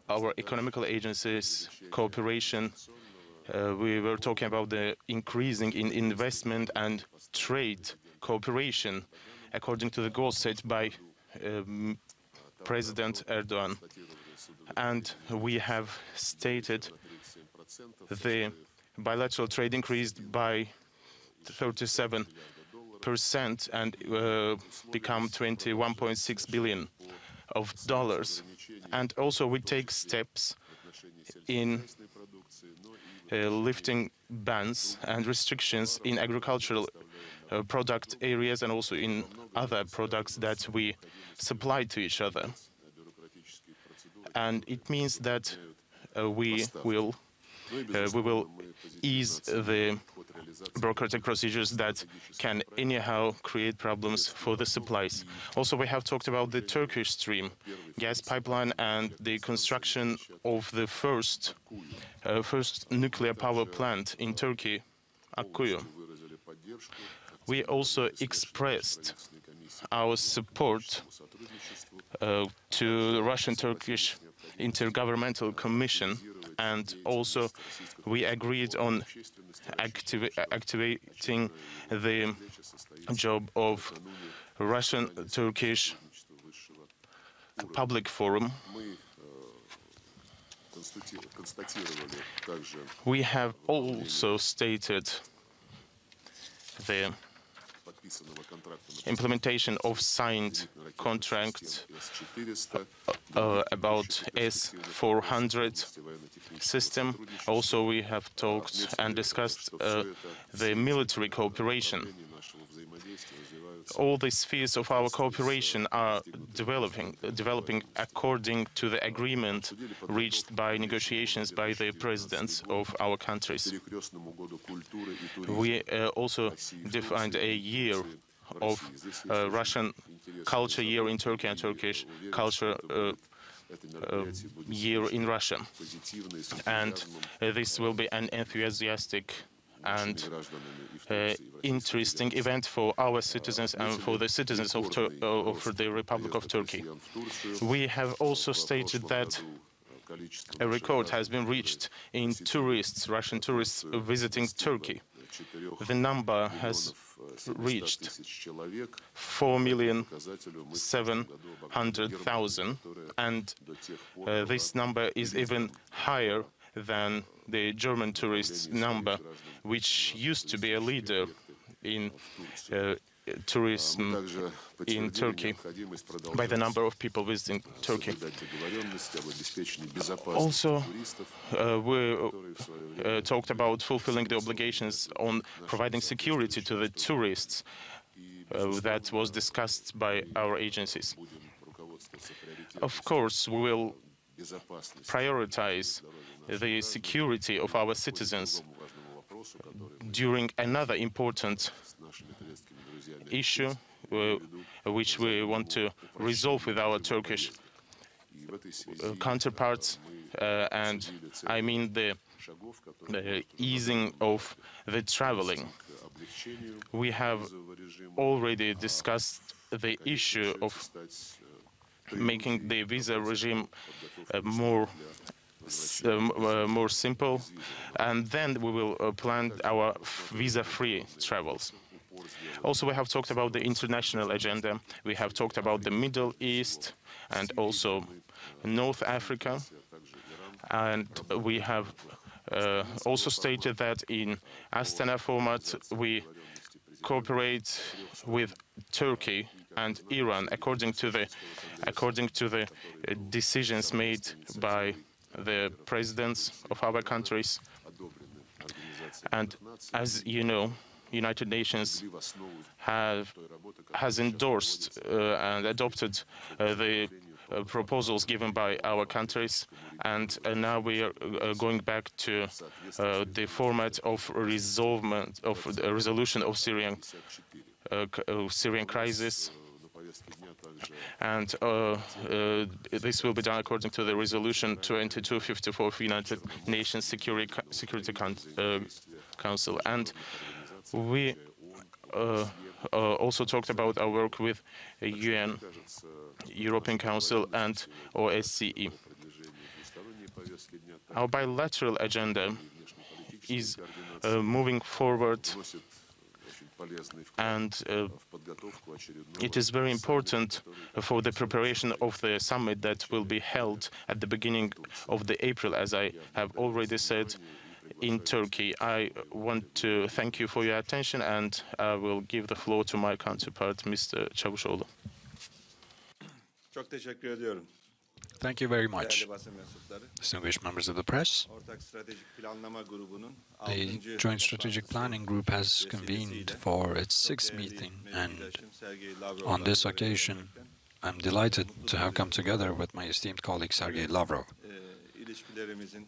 our economical agencies cooperation. We were talking about the increasing in investment and trade cooperation according to the goals set by President Erdogan. And we have stated the bilateral trade increased by 37% and become $21.6 billion. And also we take steps in lifting bans and restrictions in agricultural product areas and also in other products that we supply to each other. And it means that we will ease the bureaucratic procedures that can anyhow create problems for the supplies. Also, we have talked about the Turkish Stream gas pipeline and the construction of the first nuclear power plant in Turkey, Akkuyu. We also expressed our support to the Russian-Turkish Intergovernmental Commission, and also we agreed on activating the job of Russian-Turkish public forum. We have also stated the implementation of signed contracts about S-400 system. Also, we have talked and discussed the military cooperation. All the spheres of our cooperation are developing according to the agreement reached by negotiations by the presidents of our countries. We also defined a year of Russian culture year in Turkey and Turkish culture year in Russia. And this will be an enthusiastic and interesting event for our citizens and for the citizens of the Republic of Turkey. We have also stated that a record has been reached in tourists, Russian tourists visiting Turkey. The number has reached 4,700,000, and this number is even higher than the German tourists' number, which used to be a leader in tourism in Turkey by the number of people visiting Turkey. Also, we talked about fulfilling the obligations on providing security to the tourists that was discussed by our agencies. Of course, we will prioritize the security of our citizens during another important issue which we want to resolve with our Turkish counterparts, and I mean the easing of the traveling. We have already discussed the issue of making the visa regime more simple, and then we will plan our visa-free travels. Also, we have talked about the international agenda. We have talked about the Middle East and also North Africa. And we have also stated that in Astana format, we cooperate with Turkey and Iran according to the decisions made by the presidents of our countries. And as you know, United Nations has endorsed and adopted the proposals given by our countries, and now we are going back to the format of resolution of Syrian crisis. And this will be done according to the resolution 2254 of United Nations Security Council. And we also talked about our work with UN, European Council and OSCE. Our bilateral agenda is moving forward, and it is very important for the preparation of the summit that will be held at the beginning of April, as I have already said, in Turkey. I want to thank you for your attention, and I will give the floor to my counterpart, Mr. Cavusoglu. Çok teşekkür ediyorum. Thank you very much, Değerli basın mensupları. distinguished members of the press. Ortak Stratejik Planlama Grubu'nun The 6. Joint Strategic Planning Group has convened for its sixth meeting, and on this occasion, I'm delighted to have come together with my esteemed colleague Sergei Lavrov. İlişkilerimizin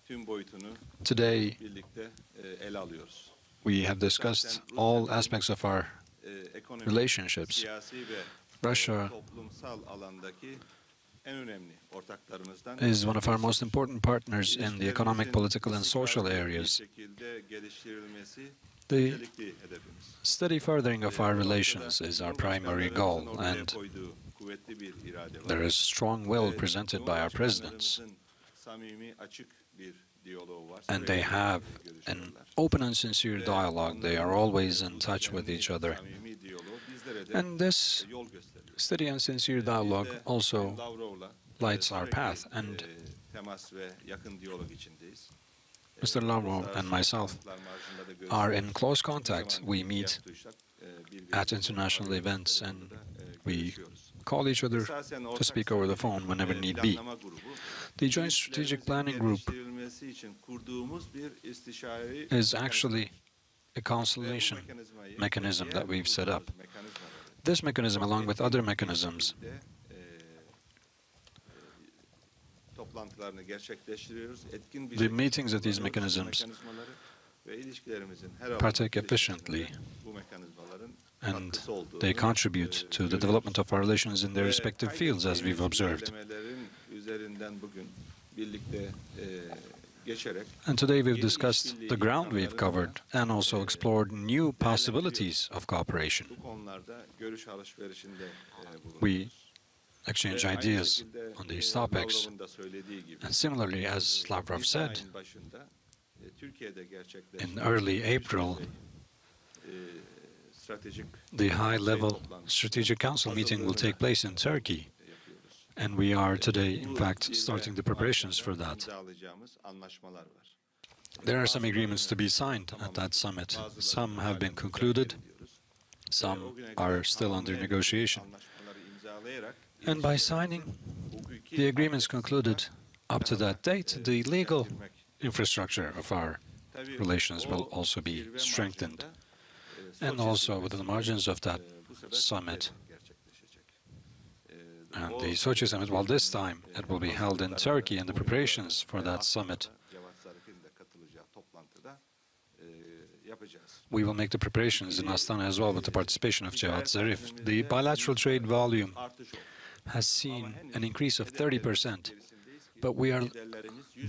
tüm boyutunu Today, birlikte ele alıyoruz. we have discussed all aspects of our Ekonomik, relationships. siyasi ve Russia toplumsal alandaki en önemli ortaklarımızdan is one of our most important partners in the economic, political, and social areas. şekilde geliştirilmesi The öncelikli hedefimiz. steady furthering of our relations is our primary goal, and Koyduğu kuvvetli bir irade var. there is strong will presented by our presidents, Samimi, açık bir diyaloğu var. and they have an open and sincere dialogue. They are always in touch with each other. Samimi diyaloğu bizlere de And this yol gösteriyor. steady and sincere dialogue also Lavrov'la lights our path, and temas ve yakın diyalog içindeyiz. Mr. Lavrov and myself are in close contact. We meet at international events, and we call each other to speak over the phone whenever need be. The Joint Strategic Planning Group is actually a consultation mechanism that we've set up. This mechanism, along with other mechanisms, the meetings of these mechanisms partake efficiently, and they contribute to the development of our relations in their respective fields, as we've observed. And today we've discussed the ground we've covered and also explored new possibilities of cooperation. We exchange ideas on these topics, and similarly, as Lavrov said, in early April, the high-level Strategic Council meeting will take place in Turkey, and we are today, in fact, starting the preparations for that. There are some agreements to be signed at that summit. Some have been concluded, some are still under negotiation. And by signing the agreements concluded up to that date, the legal infrastructure of our relations will also be strengthened. And also within the margins of that summit, and the Sochi summit, well, this time it will be held in Turkey, and the preparations for that summit, we will make the preparations in Astana as well with the participation of Cevat Zarif. The bilateral trade volume has seen an increase of 30%, but we are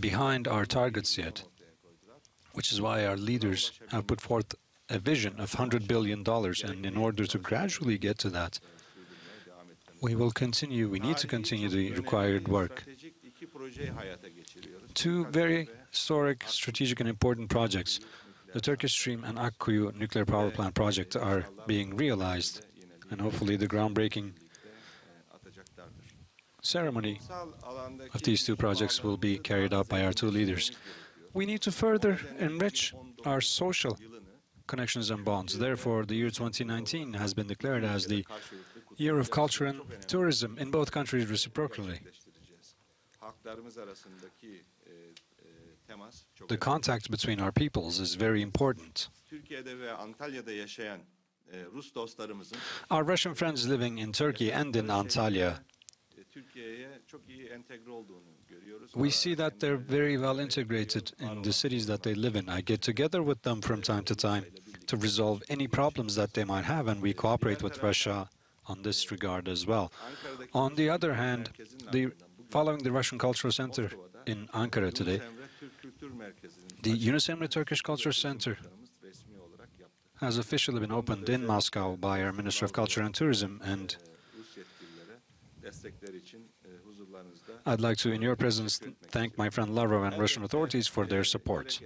behind our targets yet, which is why our leaders have put forth a vision of $100 billion, and in order to gradually get to that, we need to continue the required work. Two very historic, strategic and important projects, the Turkish Stream and Akkuyu nuclear power plant project, are being realized, and hopefully the groundbreaking ceremony of these two projects will be carried out by our two leaders. We need to further enrich our social connections and bonds. Therefore, the year 2019 has been declared as the Year of Culture and Tourism in both countries reciprocally. The contact between our peoples is very important. Our Russian friends living in Turkey and in Antalya, we see that they're very well integrated in the cities that they live in. I get together with them from time to time to resolve any problems that they might have, and we cooperate with Russia on this regard as well. On the other hand, following the Russian Cultural Center in Ankara today, the Yunus Emre Turkish Culture Center has officially been opened in Moscow by our Minister of Culture and Tourism, and I'd like to, in your presence, thank my friend Lavrov and Russian authorities for their support.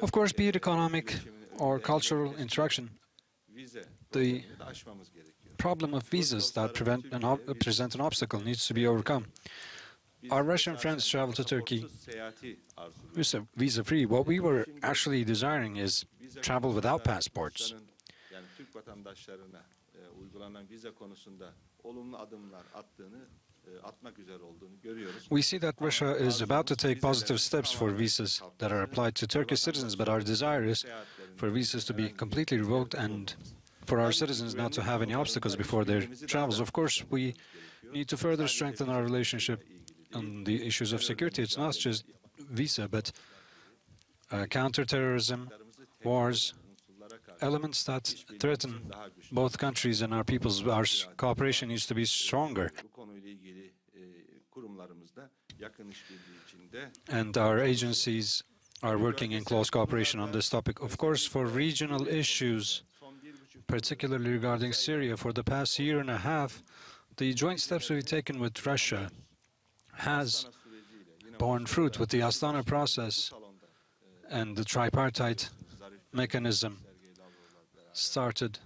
Of course, be it economic or cultural interaction, the problem of visas that present an obstacle needs to be overcome. Our Russian friends travel to Turkey visa-free. What we were actually desiring is travel without passports. We see that Russia is about to take positive steps for visas that are applied to Turkish citizens, but our desire is for visas to be completely revoked and for our citizens not to have any obstacles before their travels. Of course, we need to further strengthen our relationship on the issues of security. It's not just visa, but counterterrorism, wars, elements that threaten both countries and our peoples. Our cooperation needs to be stronger. And our agencies are working in close cooperation on this topic. Of course, for regional issues, particularly regarding Syria, for the past year and a half, the joint steps we've taken with Russia has borne fruit with the Astana process and the tripartite mechanism started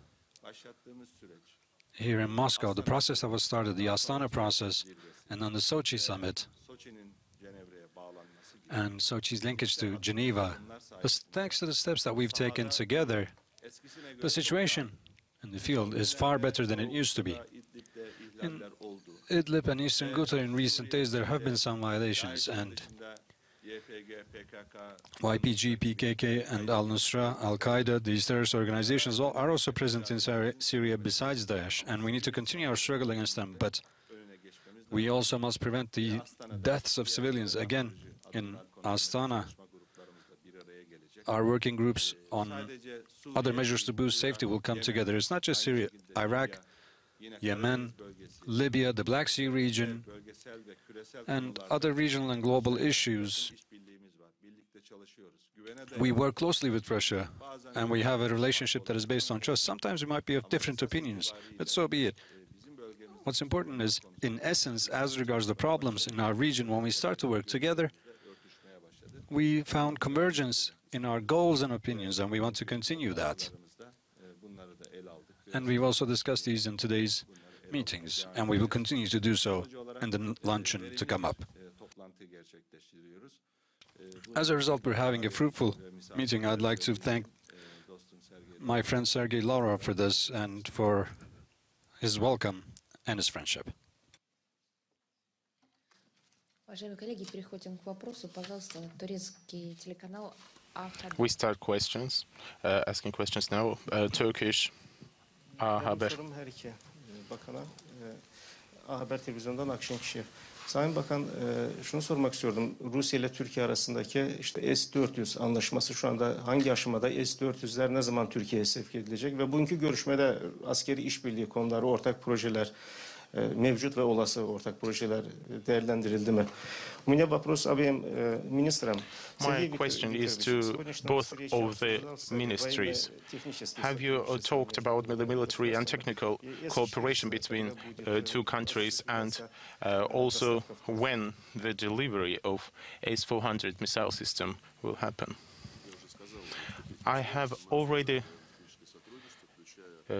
here in Moscow. The process that was started, the Astana process, and on the Sochi summit, and Sochi's linkage to Geneva, thanks to the steps that we've taken together, the situation in the field is far better than it used to be. In Idlib and Eastern Ghouta in recent days, there have been some violations, and YPG, PKK, and Al-Nusra, Al-Qaeda, these terrorist organizations are also present in Syria besides Daesh, and we need to continue our struggle against them. But we also must prevent the deaths of civilians. Again, in Astana, our working groups on other measures to boost safety will come together. It's not just Syria, Iraq, Yemen, Libya, the Black Sea region, and other regional and global issues. We work closely with Russia, and we have a relationship that is based on trust. Sometimes we might be of different opinions, but so be it. What's important is, in essence, as regards the problems in our region, when we start to work together, we found convergence in our goals and opinions, and we want to continue that. And we've also discussed these in today's meetings, and we will continue to do so in the luncheon to come up. As a result, we're having a fruitful meeting. I'd like to thank my friend Sergei Lavrov for this and for his welcome and his friendship. We start questions, asking questions now. Turkish Haber. Her iki bakana. Haber televizyondan Akşener kişi. Sayın Bakan, şunu sormak istiyordum. Rusya ile Türkiye arasındaki işte S-400 anlaşması şu anda hangi aşamada? S-400'ler ne zaman Türkiye'ye sevk edilecek? Ve bugünkü görüşmede askeri işbirliği konuları, ortak projeler mevcut ve olası ortak projeler değerlendirildi mi? My question is to both of the ministries. Have you talked about the military and technical cooperation between two countries, and also when the delivery of S-400 missile system will happen? I have already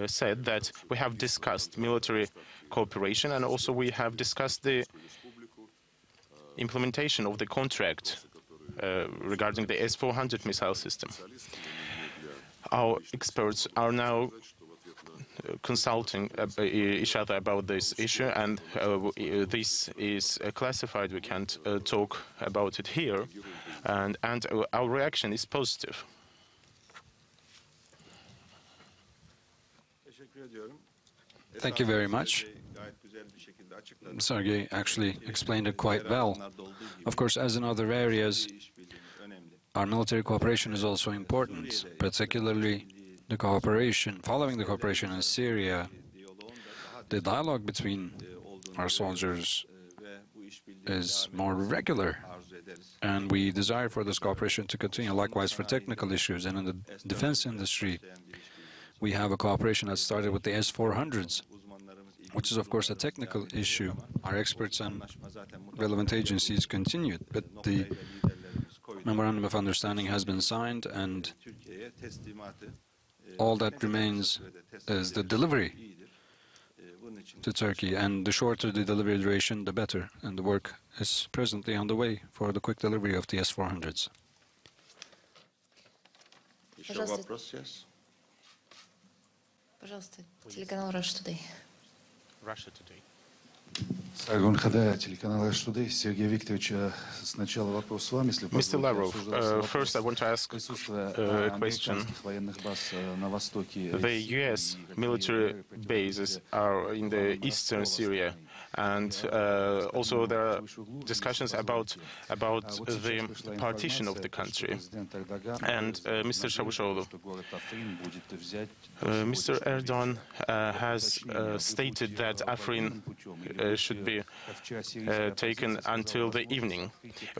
said that we have discussed military cooperation, and also we have discussed the implementation of the contract regarding the S-400 missile system. Our experts are now consulting each other about this issue, and this is classified. We can't talk about it here, and our reaction is positive. Thank you very much. Sergei actually explained it quite well. Of course, as in other areas, our military cooperation is also important, particularly the cooperation, following the cooperation in Syria. The dialogue between our soldiers is more regular, and we desire for this cooperation to continue. Likewise for technical issues, and in the defense industry, we have a cooperation that started with the S-400s. which is of course a technical issue. Our experts and relevant agencies continued, but the memorandum of understanding has been signed, and all that remains is the delivery to Turkey, and the shorter the delivery duration, the better, and the work is presently on the way for the quick delivery of the S-400s. Пожалуйста, телеканал Russia Today. Russia Today. Саргон Хада, телеканал Rush Today. Сергей Викторович, сначала вопрос с вами, если Mr. Lavrov, позволите. first I want to ask a question. Военных баз на востоке. The US military bases are in the eastern Syria, and also there are discussions about the partition of the country. And Mr. Cavusoglu, Mr. Erdogan has stated that Afrin should be taken until the evening.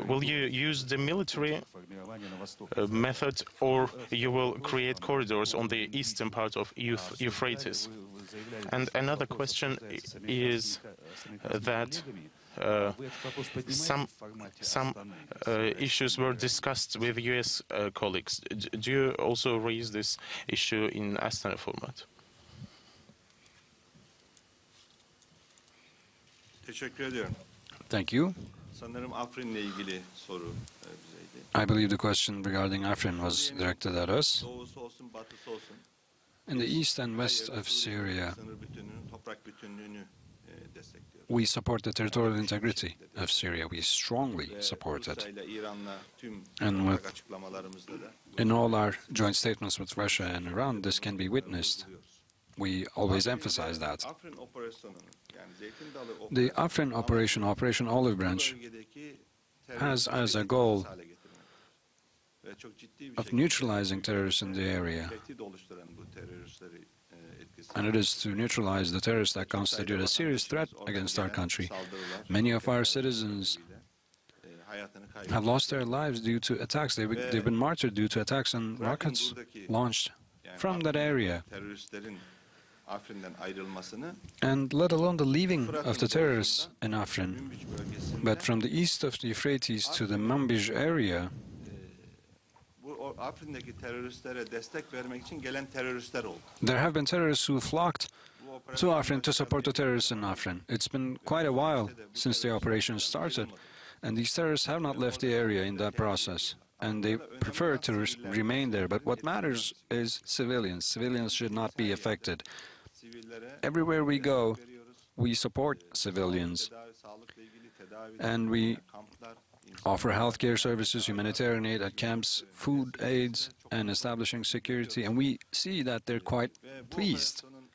Will you use the military method, or you will create corridors on the eastern part of Euphrates? And another question is that some issues were discussed with US colleagues. Do you also raise this issue in Astana format? Teşekkür ediyorum. Thank you. Sanırım Afrin'le ilgili soru bizeydi. I believe the question regarding Afrin was directed at us. Doğusu olsun, batısı olsun. In the east and west of Syria, Sınır bütünlüğünü, toprak bütünlüğünü destekliyoruz. we support the territorial integrity of Syria. We strongly support it. Rusya ile İran'la tüm And toprak açıklamalarımızda da In all our joint statements with Russia and Iran, this can be witnessed. We always emphasize that. Afrin operasyonunun, yani Zeytin Dalı The Afrin operation, Operation Olive Branch, bölgedeki has as a goal of neutralizing terrorists in the area. tehdit oluşturan bu teröristleri etkisi. And it is to neutralize the terrorists that constitute a serious threat against our country. Many of our citizens Hayatını kaybettiler. have lost their lives due to attacks. They've been martyred due to attacks and rockets launched from that area. Teröristlerin Afrin'den ayrılmasını And let alone the leaving of the terrorists in Afrin. Münbiç bölgesinde But from the east of the Euphrates to the Manbij area, bu Afrin'deki teröristlere destek vermek için gelen teröristler oldu. there have been terrorists who flocked Bu to operasyon Afrin to support the terrorists in Afrin. It's been quite a while since the operation started, and these terrorists have not left the area in that process, and they prefer to remain there. But what matters is civilians. Civilians should not be affected. sivillere Everywhere we go, veriyoruz. we support civilians, Tedavi, sağlıkla ilgili tedavi, and we kamplar, offer healthcare services, humanitarian aid at camps, food aids, and establishing security, and we see that they're quite ve bu pleased. operasyonun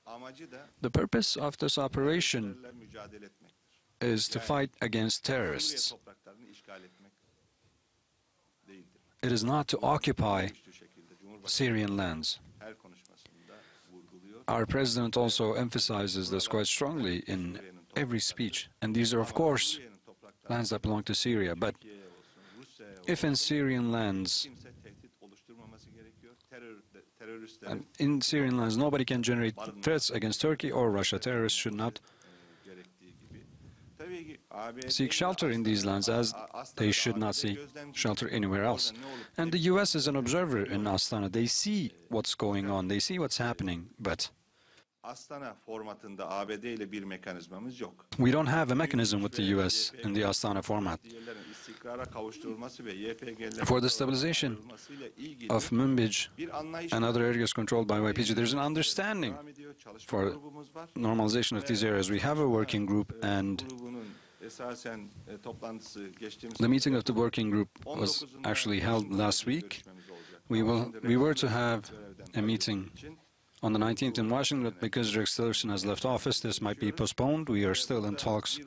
amacı da The purpose of this operation terörle mücadele etmektir. is to fight against Suriye terrorists. topraklarını işgal etmek değildir. It is not to occupy Güçlü şekilde Cumhurbaşkanı Syrian lands. her konuşmasında vurguluyor. Our president also emphasizes this quite strongly in every speech. And these are, of course, Suriye'nin toprakları lands that belong to Syria. But Türkiye'ye olsun, Rusya'ya olsun, if in Syrian lands, kimse tehdit oluşturmaması gerekiyor. Teröristlerin in Syrian lands, nobody can generate threats against Turkey or Russia. Terrorists should not gerektiği gibi. Tabii ki ABD seek shelter in these lands, as they should not seek shelter anywhere else. And the US is an observer in Astana. They see what's going on. They see what's happening. But Astana formatında ABD ile bir mekanizmamız yok. we don't have a mechanism with the US in the Astana format. Yerlerin istikrara kavuşturulması ve YPG'lerin For the stabilization kavuşturulmasıyla ilgili of Manbij bir anlayış and other areas controlled by YPG, there's an understanding devam ediyor. Çalışma for grubumuz var. normalization of these areas. We have a working group, and Grubunun esasen toplantısı geçtiğimiz the meeting of the working group was actually held last week. We were to have a meeting on the 19th in Washington, but because Rex Tillerson has left office, this might be postponed. We are still in talks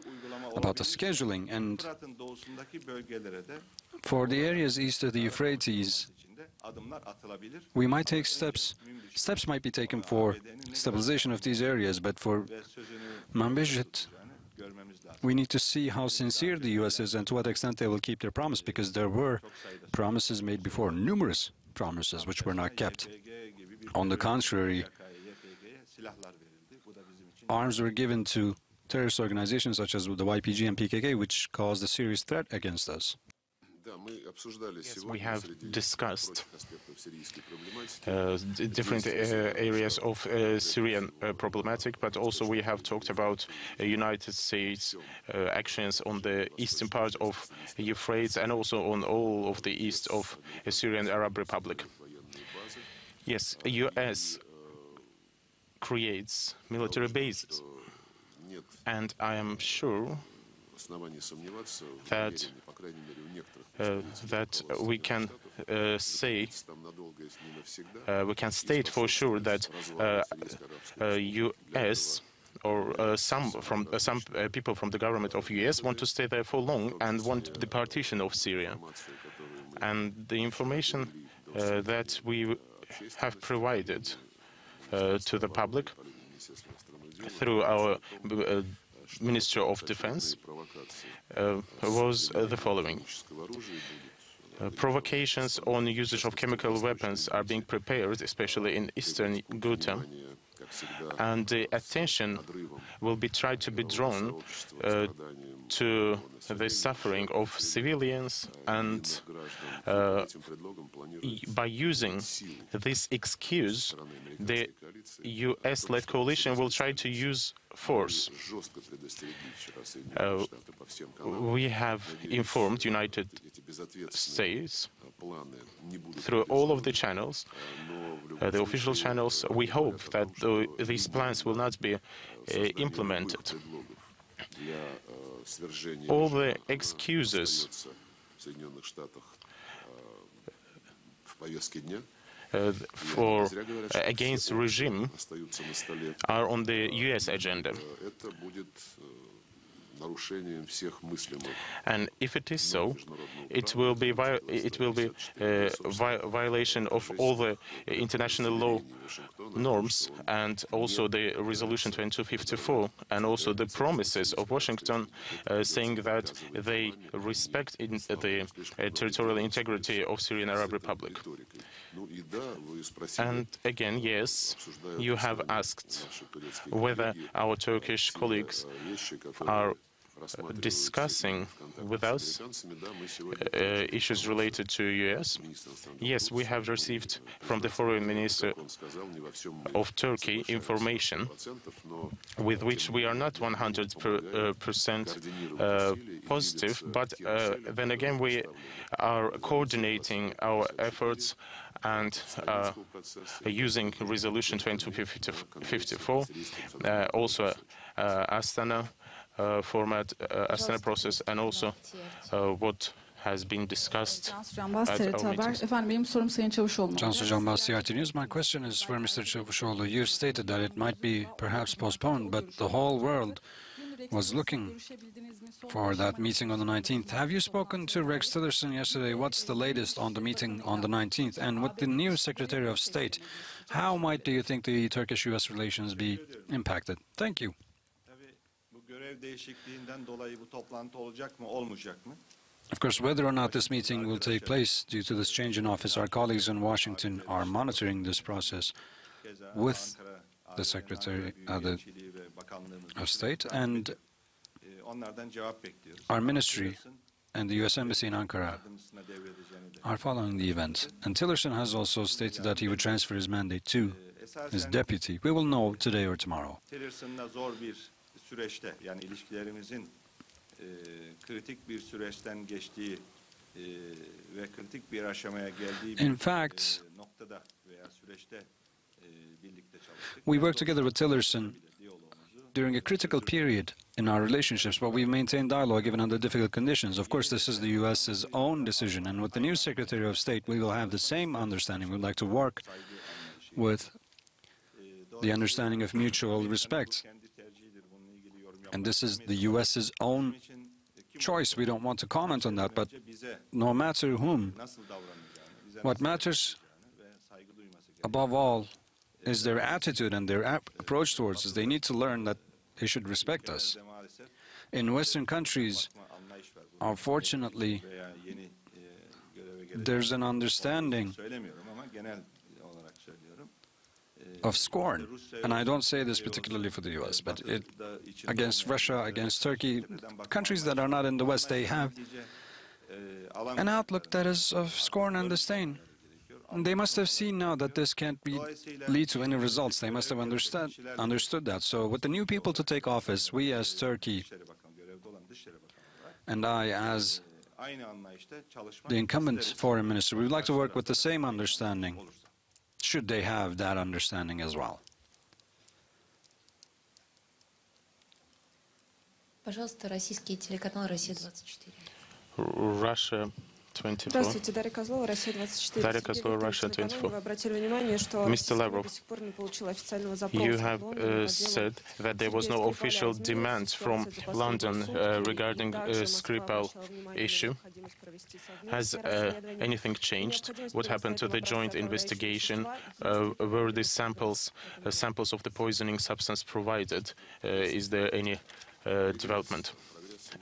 about the scheduling. And Fırat'ın doğusundaki bölgelere de for the areas east of the Euphrates, içinde adımlar atılabilir. we might take steps might be taken for stabilization of these areas, but for Ve sözünü Manbij, görmemiz lazım. we need to see how sincere the U.S. is and to what extent they will keep their promise, because there were promises made before, numerous promises which were not kept. YPG gibi bir On the contrary, YPG'ye silahlar verildi. Bu da bizim için arms were given to terrorist organizations such as the YPG and PKK, which caused a serious threat against us. Yes, we have discussed different areas of Syrian problematic, but also we have talked about United States actions on the eastern part of Euphrates and also on all of the east of Syrian Arab Republic. Yes, US creates military bases, and I am sure that we can state for sure that U.S. or some people from the government of U.S. want to stay there for long and want the partition of Syria. And the information that we have provided to the public through our Ministry of Defense was the following. Provocations on usage of chemical weapons are being prepared, especially in eastern Ghouta, and the attention will be tried to be drawn to the suffering of civilians, and by using this excuse, the US-led coalition will try to use force. We have informed United States through all of the channels, the official channels. We hope that these plans will not be implemented. All the excuses against the regime are on the US agenda. And if it is so, it will be violation of all the international law norms and also the Resolution 2254 and also the promises of Washington saying that they respect the territorial integrity of Syrian Arab Republic. And again, yes, you have asked whether our Turkish colleagues are discussing with us issues related to US. Yes, we have received from the Foreign Minister of Turkey information with which we are not 100% positive, but then again we are coordinating our efforts and using Resolution 2254, also Astana format, Astana process, and also what has been discussed at our meetings. Cavusoglu News. My question is for Mr. Cavusoglu. You stated that it might be perhaps postponed, but the whole world was looking for that meeting on the 19th. Have you spoken to Rex Tillerson yesterday? What's the latest on the meeting on the 19th? And with the new Secretary of State, how do you think the Turkish-US relations be impacted? Thank you. Of course, whether or not this meeting will take place due to this change in office, our colleagues in Washington are monitoring this process with the Secretary of State, and our ministry and the U.S. Embassy in Ankara are following the event. And Tillerson has also stated that he would transfer his mandate to his deputy. We will know today or tomorrow. Süreçte, yani ilişkilerimizin kritik bir süreçten geçtiği ve kritik bir aşamaya geldiği bir noktada veya süreçte birlikte çalıştık. We worked together with Tillerson during a critical period in our relationships, but we've maintained dialogue even under difficult conditions. Of course, this is the U.S.'s own decision, and with the new Secretary of State, we will have the same understanding. We'd like to work with the understanding of mutual respect. And this is the U.S.'s own choice. We don't want to comment on that, but no matter whom, what matters above all is their attitude and their approach towards us. They need to learn that they should respect us. In Western countries, unfortunately, there's an understanding of scorn. And I don't say this particularly for the US, but against Russia, against Turkey, countries that are not in the West, they have an outlook that is of scorn and disdain. And they must have seen now that this can't lead to any results. They must have understood that. So with the new people to take office, we as Turkey and I as the incumbent foreign minister, we would like to work with the same understanding, should they have that understanding as well. Пожалуйста, российский телеканал «Россия-24». Russia 24. Здравствуйте, Дарья Козлова, Россия-24. Дарья Козлова, Russia 24. Вы обратили внимание, что Mr. Lavrov, до сих пор не получил официального запроса. you have said that there was no official demand from London regarding Skripal issue. Has anything changed? What happened to the joint investigation? Were the samples of the poisoning substance provided? Is there any development?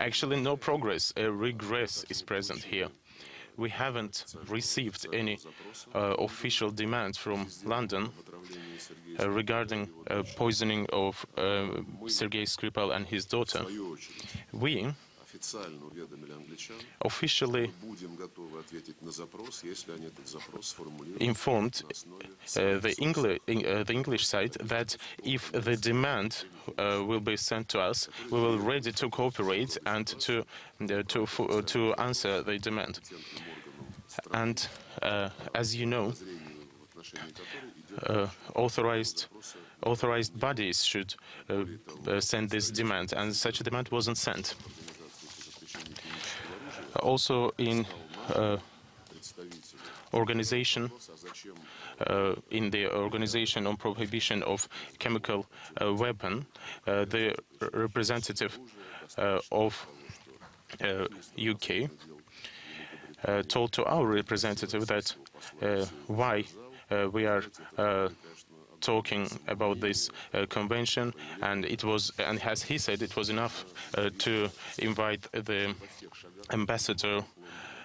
Actually, no progress. A regress is present here. We haven't received any official demand from London regarding poisoning of Sergei Skripal and his daughter. We officially informed the English side that if the demand will be sent to us, we will be ready to cooperate and to answer the demand. And as you know, authorized bodies should send this demand, and such a demand wasn't sent. Also in organization, in the Organization on Prohibition of Chemical Weapon, the representative of UK told to our representative that why we are talking about this convention, and as he said, it was enough to invite the ambassador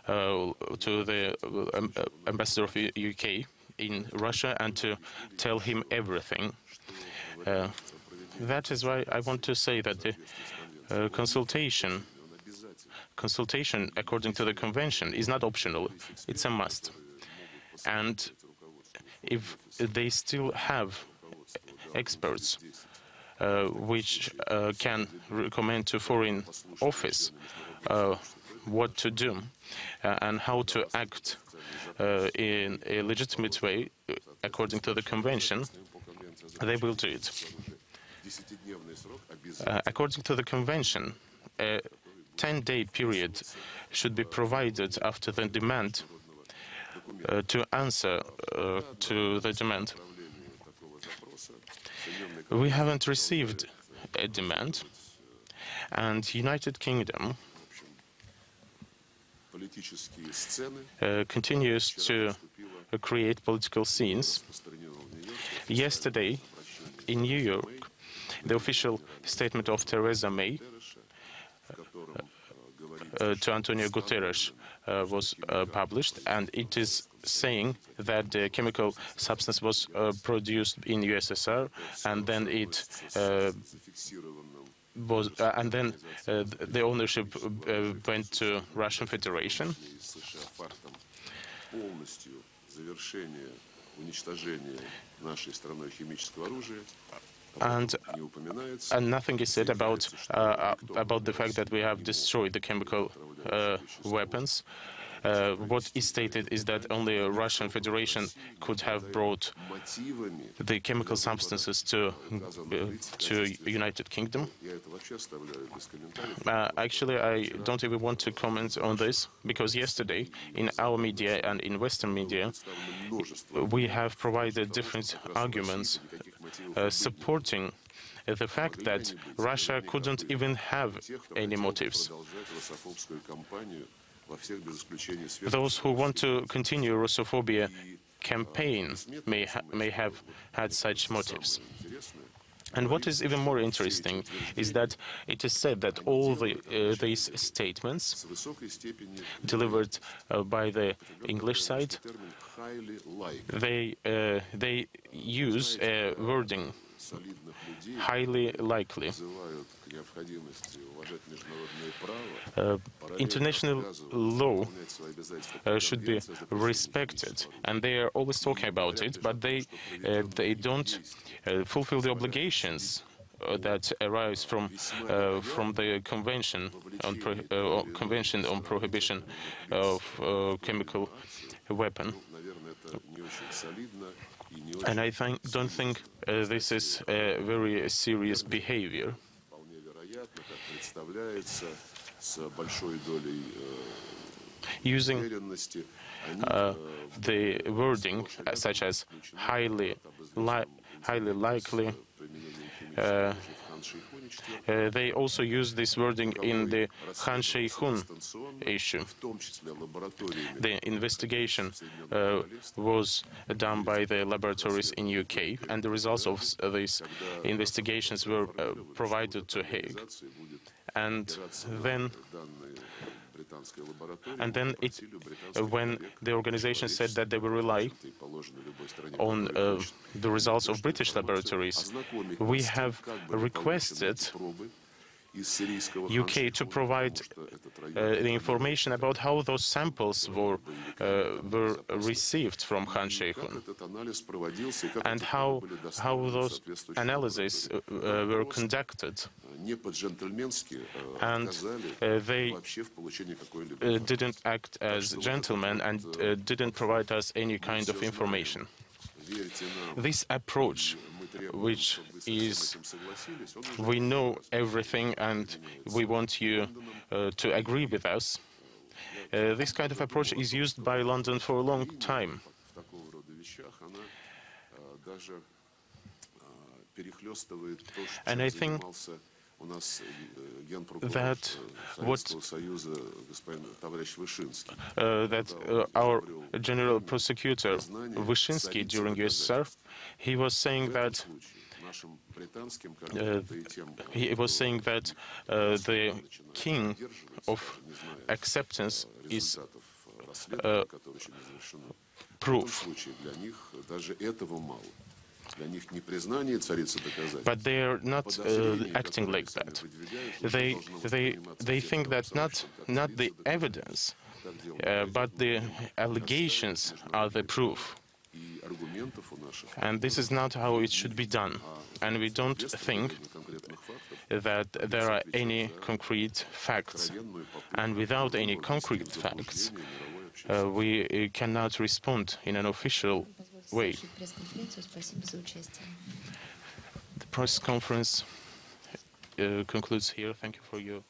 to the ambassador of UK in Russia and to tell him everything. That is why I want to say that the consultation according to the convention is not optional, it's a must. And if they still have experts which can recommend to Foreign Office what to do and how to act in a legitimate way according to the convention, they will do it. According to the convention, a 10-day period should be provided after the demand to answer to the demand. We haven't received a demand, and United Kingdom continues to create political scenes. Yesterday, in New York, the official statement of Theresa May to Antonio Guterres was published, and it is saying that the chemical substance was produced in USSR, and then it was, and then the ownership went to Russian Federation. And nothing is said about the fact that we have destroyed the chemical weapons. What is stated is that only a Russian Federation could have brought the chemical substances to United Kingdom. Actually, I don't even want to comment on this, because yesterday in our media and in Western media, we have provided different arguments supporting the fact that Russia couldn't even have any motives. Those who want to continue Russophobia campaign may have had such motives. And what is even more interesting is that it is said that all these statements delivered by the English side, they use a wording, highly likely. International law should be respected, and they are always talking about it, but they don't fulfill the obligations that arise from the Convention on Prohibition of Chemical Weapon. And I don't think this is a very serious behavior. Using the wording such as highly likely, they also use this wording in the Han Shei-hun issue. The investigation was done by the laboratories in UK, and the results of these investigations were provided to Hague. And then when the organization said that they will rely on the results of British laboratories, we have requested UK to provide the information about how those samples were received from Han Shei-hun and how those analyses were conducted. And they didn't act as gentlemen and didn't provide us any kind of information. This approach, which is, we know everything and we want you to agree with us, this kind of approach is used by London for a long time. And I think that our General Prosecutor Wyszyński during USSR, he was saying that the king of acceptance is proof. But they are not acting like that. They think that not the evidence, but the allegations are the proof. And this is not how it should be done. And we don't think that there are any concrete facts. And without any concrete facts, we cannot respond in an official way. The press conference concludes here. Thank you for your